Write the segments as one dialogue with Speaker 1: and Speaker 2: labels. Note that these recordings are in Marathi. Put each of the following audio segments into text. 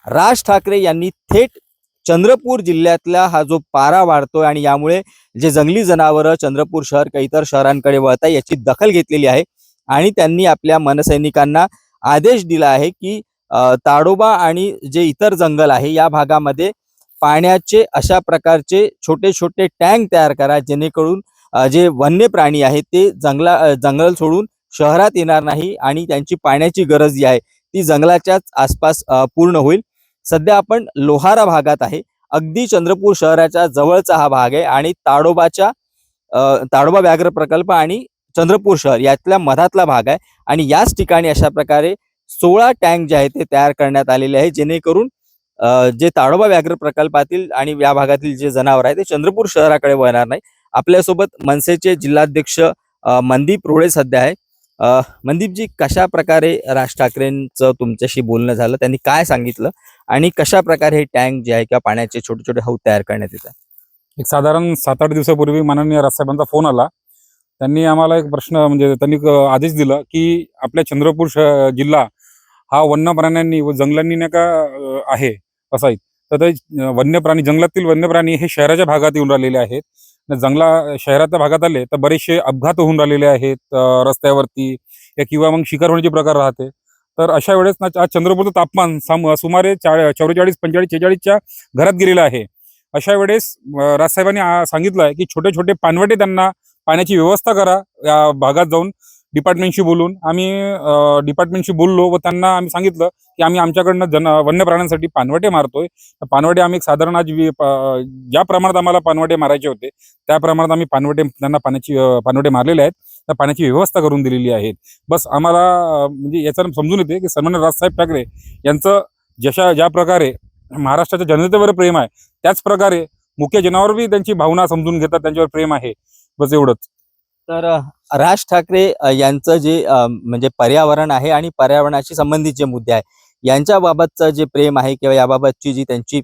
Speaker 1: राज ठाकरे यांनी थेट चंद्रपूर जिल्ह्यातला हा जो पारा वाढतोय आणि यामुळे जे जंगली जनावरं चंद्रपूर शहर काही इतर शहरांकडे वळत आहे याची दखल घेतलेली आहे आणि त्यांनी आपल्या मनसैनिकांना आदेश दिला आहे की ताडोबा आणि जे इतर जंगल आहे या भागामध्ये पाण्याचे अशा प्रकारचे छोटे छोटे टँक तयार करा जेणेकरून जे वन्य प्राणी आहेत ते जंगल सोडून शहरात येणार नाही आणि त्यांची पाण्याची गरज जी आहे ती जंगलाच्याच आसपास पूर्ण होईल। सध्या आपण लोहारा भागात आहे, अगदी चंद्रपूर शहराच्या जवळचा हा भाग आहे आणि ताडोबा व्याघ्र प्रकल्प आणि चंद्रपूर शहर यातल्या मधातला भाग आहे आणि याच ठिकाणी अशा प्रकारे 16 टँक जे आहेत ते तयार करण्यात आलेले आहे जेणेकरून जे ताडोबा व्याघ्र प्रकल्पातील आणि या भागातील जे जनावर आहे ते चंद्रपूर शहराकडे वळणार नाही। आपल्यासोबत मनसेचे जिल्हाध्यक्ष मनदीप रोडे सध्या आहे। मनदीपजी, कशा प्रकारे राज ठाकरेंचं तुमच्याशी बोलणं झालं, त्यांनी काय सांगितलं आणि कशा प्रकारे हे टँक जे आहे किंवा पाण्याचे छोटे छोटे हौद तयार करण्यात येतात?
Speaker 2: एक साधारण 7-8 दिवसापूर्वी माननीय राजसाहेबांचा फोन आला। त्यांनी आम्हाला एक प्रश्न म्हणजे त्यांनी आदेश दिला की आपल्या चंद्रपूर जिल्हा हा वन्य प्राण्यांनी व जंगलांनी नाही का आहे असा आहे। तर ते वन्य प्राणी जंगलातील वन्य प्राणी हे शहराच्या भागात येऊन राहिलेले आहेत। शहराच्या भागात आले तर बरेचसे अपघात होऊन राहिलेले आहेत रस्त्यावरती किंवा मग शिकार होण्याचे प्रकार राहते। तर अशा वेळेस ना आज चंद्रपूरचं तापमान सुमारे 44, 45, 46च्या घरात गेलेलं आहे। अशा वेळेस राजसाहेबांनी सांगितलं आहे की छोटे छोटे पाणवटे त्यांना पाण्याची व्यवस्था करा। या भागात जाऊन डिपार्टमेंटशी बोलून आम्ही डिपार्टमेंटशी बोललो व त्यांना आम्ही सांगितलं की आम्ही आमच्याकडनं वन्य प्राण्यांसाठी पाणवटे मारतोय। पाणवटे आम्ही साधारण आज ज्या प्रमाणात आम्हाला पाणवटे मारायचे होते त्या प्रमाणात आम्ही त्यांना पाणवटे मारलेले आहेत, त्या पाण्याची व्यवस्था करून दिलेली आहे। बस आम्हाला म्हणजे याचा समजून येते की सन्माननीय राजसाहेब ठाकरे यांचं ज्या प्रकारे महाराष्ट्राच्या जनतेवर प्रेम आहे त्याच प्रकारे मुख्य जनावर बी त्यांची भावना समजून घेतात, त्यांच्यावर प्रेम आहे। बस एवढंच।
Speaker 1: तर राज ठाकरे यांचं जे म्हणजे पर्यावरण आहे आणि पर्यावरणाशी संबंधित जे मुद्दे आहे यांच्याबाबतचं जे प्रेम आहे किंवा याबाबतची जी त्यांची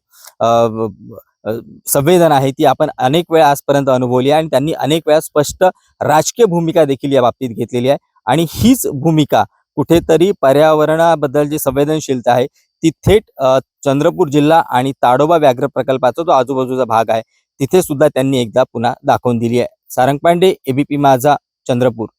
Speaker 1: संवेदना आहे ती आपण अनेक वेळा आजपर्यंत अनुभवली आहे आणि त्यांनी अनेक वेळा स्पष्ट राजकीय भूमिका देखील या बाबतीत घेतलेली आहे आणि हीच भूमिका कुठेतरी पर्यावरणाबद्दल जी संवेदनशीलता आहे ती थेट चंद्रपूर जिल्हा आणि ताडोबा व्याघ्र प्रकल्पाचा जो आजूबाजूचा भाग आहे तिथे सुद्धा त्यांनी एकदा पुन्हा दाखवून दिली आहे। सारंग पांडे, एबीपी माझा, चंद्रपूर।